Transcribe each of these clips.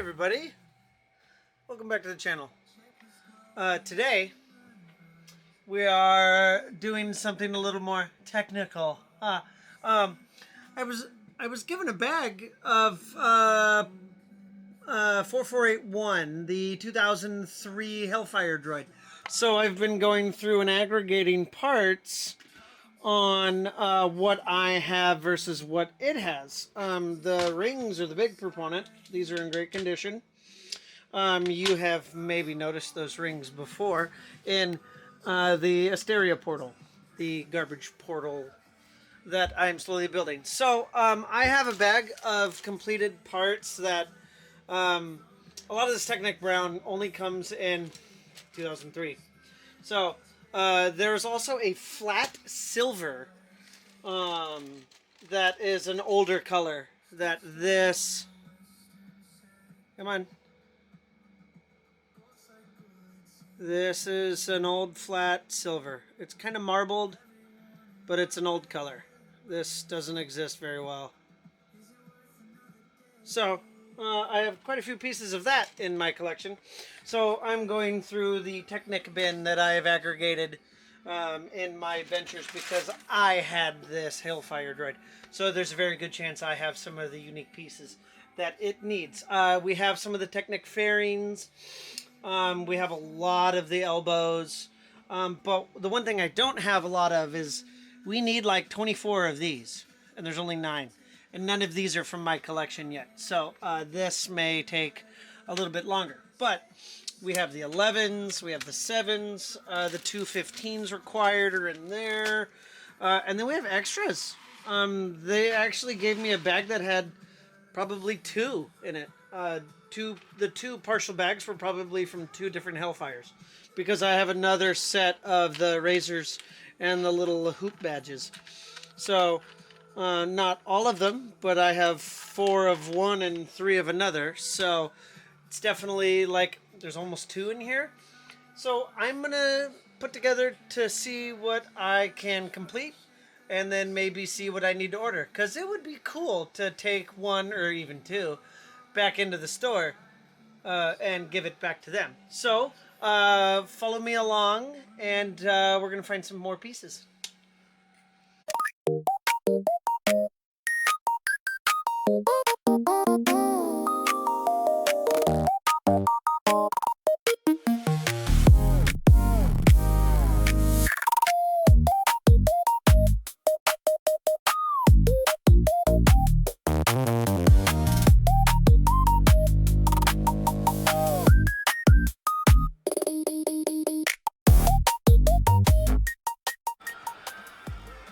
everybody, welcome back to the channel. Today we are doing something a little more technical. I was given a bag of 4481, the 2003 Hailfire Droid. So I've been going through and aggregating parts on what I have versus what it has. The rings are the big proponent. These are in great condition. You have maybe noticed those rings before in the Asteria portal, the garbage portal that I'm slowly building. So I have a bag of completed parts that a lot of this Technic Brown only comes in 2003. So there's also a flat silver that is an older color that this, come on, this is an old flat silver. It's kind of marbled, but it's an old color. This doesn't exist very well. So I have quite a few pieces of that in my collection. So I'm going through the Technic bin that I have aggregated in my ventures because I had this Hailfire Droid. So there's a very good chance I have some of the unique pieces that it needs. We have some of the Technic fairings. We have a lot of the elbows. But the one thing I don't have a lot of is we need like 24 of these. And there's only 9. And none of these are from my collection yet. So this may take a little bit longer. But we have the 11s, we have the 7s, the 2 15s required are in there. And then we have extras. They actually gave me a bag that had probably 2 in it. The 2 partial bags were probably from 2 different Hailfires. Because I have another set of the razors and the little hoop badges. So not all of them, but I have 4 of one and 3 of another. So it's definitely like there's almost 2 in here. So I'm going to put together to see what I can complete and then maybe see what I need to order. Because it would be cool to take 1 or even 2 back into the store and give it back to them. So follow me along and we're going to find some more pieces.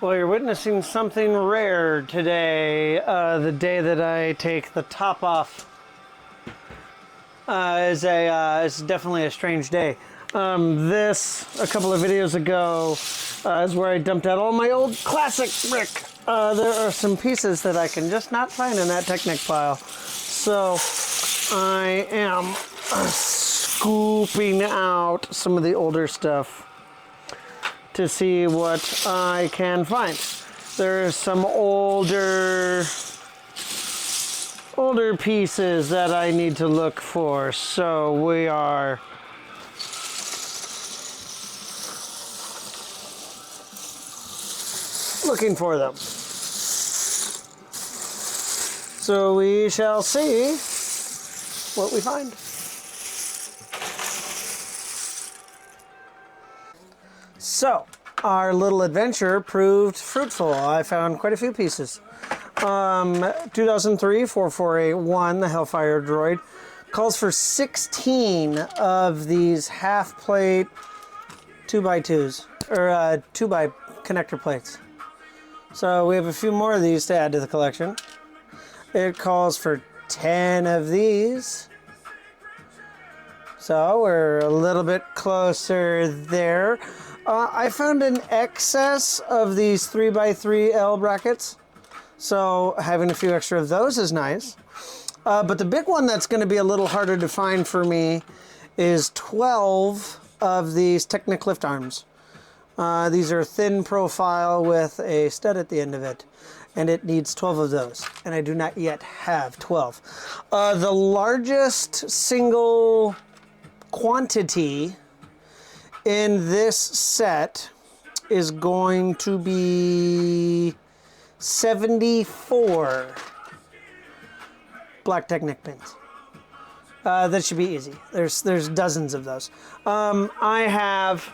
Well, you're witnessing something rare today. The day that I take the top off is definitely a strange day. This, a couple of videos ago, is where I dumped out all my old classic brick. There are some pieces that I can just not find in that Technic pile. So I am scooping out some of the older stuff to see what I can find. There's some older pieces that I need to look for. So we are looking for them. So we shall see what we find. So, our little adventure proved fruitful. I found quite a few pieces. 2003 4481, the Hailfire Droid, calls for 16 of these half-plate 2x2s, or 2x connector plates. So we have a few more of these to add to the collection. It calls for 10 of these. So we're a little bit closer there. I found an excess of these 3x3 L brackets, so having a few extra of those is nice. But the big one that's going to be a little harder to find for me is 12 of these Technic lift arms. These are thin profile with a stud at the end of it, and it needs 12 of those, and I do not yet have 12. The largest single quantity in this set is going to be 74 black Technic pins. That should be easy. There's dozens of those. I have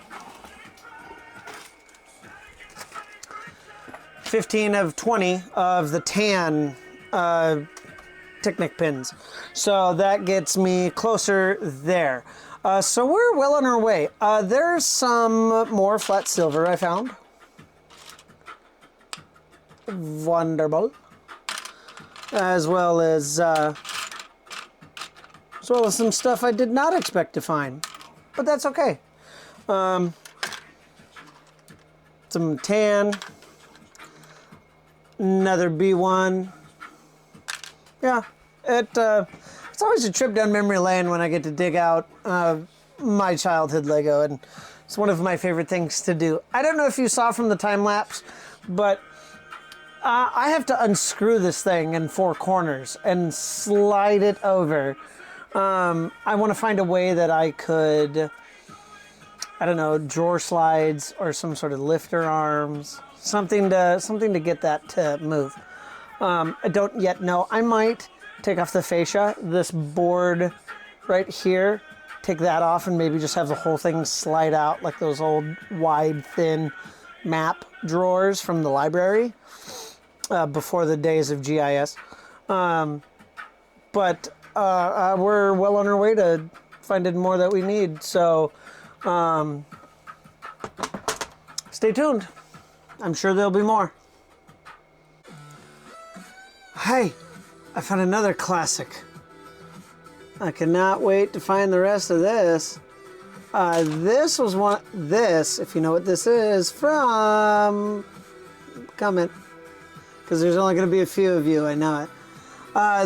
15 of 20 of the tan Technic pins. So that gets me closer there. So we're well on our way. There's some more flat silver I found. Wonderful. As well as some stuff I did not expect to find, but that's okay. Some tan, another B1. Yeah, it's always a trip down memory lane when I get to dig out my childhood Lego, and it's one of my favorite things to do. I don't know if you saw from the time lapse, but I have to unscrew this thing in 4 corners and slide it over. I want to find a way that I could, I don't know, drawer slides or some sort of lifter arms, something to get that to move. I don't yet know. I might take off the fascia, this board right here, take that off and maybe just have the whole thing slide out like those old wide, thin map drawers from the library before the days of GIS. But we're well on our way to finding more that we need. So stay tuned. I'm sure there'll be more. Hey, I found another classic. I cannot wait to find the rest of this. This was one, if you know what this is, from, comment, because there's only going to be a few of you, I know it.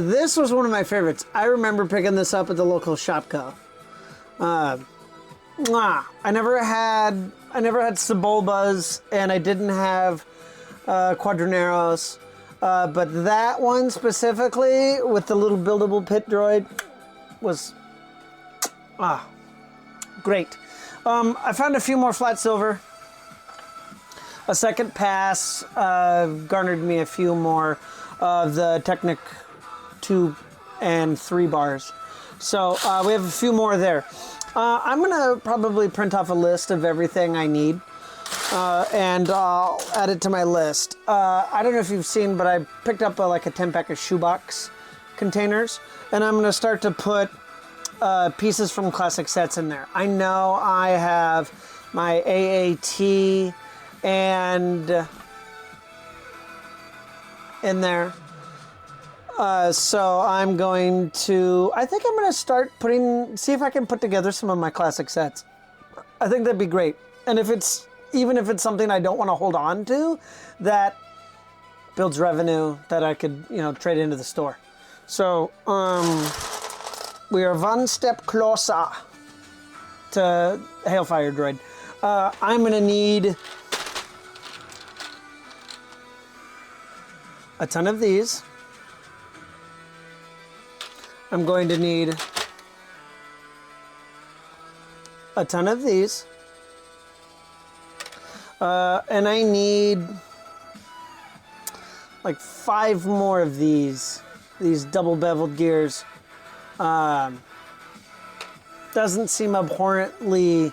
This was one of my favorites. I remember picking this up at the local Shopco. I never had Sebulbas, and I didn't have Quadraneros, but that one specifically with the little buildable pit droid was great. I found a few more flat silver. A second pass garnered me a few more of the Technic 2 and 3 bars. So we have a few more there. I'm gonna probably print off a list of everything I need and I'll add it to my list. I don't know if you've seen, but I picked up like a 10-pack of shoebox containers, and I'm gonna start to put pieces from classic sets in there. I know I have my AAT and in there. So I'm going to, I think I'm going to start see if I can put together some of my classic sets. I think that'd be great. And even if it's something I don't want to hold on to, that builds revenue that I could, trade into the store. So, we are one step closer to Hailfire Droid. I'm going to need a ton of these. I'm going to need a ton of these. And I need like 5 more of these double beveled gears. Doesn't seem abhorrently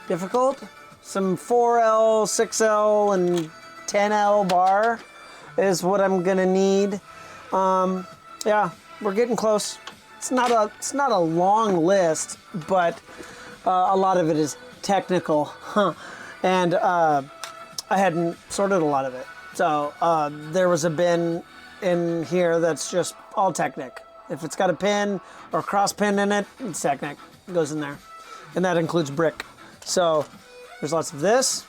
difficult. Some 4L, 6L, and 10L bar is what I'm gonna need. Yeah, we're getting close. It's not a long list, but a lot of it is technical, and I hadn't sorted a lot of it. So there was a bin in here that's just all Technic. If it's got a pin or cross pin in it, it's Technic. It goes in there, and that includes brick. So there's lots of this,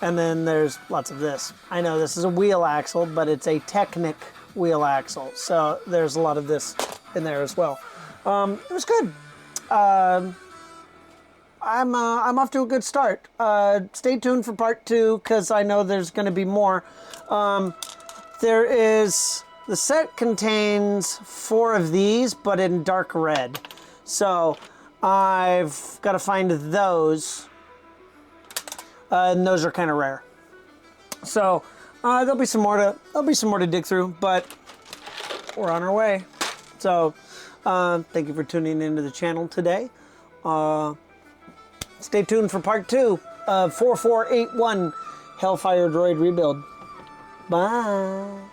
and then there's lots of this. I know this is a wheel axle, but it's a Technic wheel axle. So there's a lot of this in there as well. It was good. I'm off to a good start. Stay tuned for part 2 because I know there's going to be more. The set contains 4 of these, but in dark red. So I've got to find those, and those are kind of rare. So there'll be some more to dig through, but we're on our way. So thank you for tuning into the channel today. Stay tuned for part 2 of 4481 Hailfire Droid Rebuild. Bye.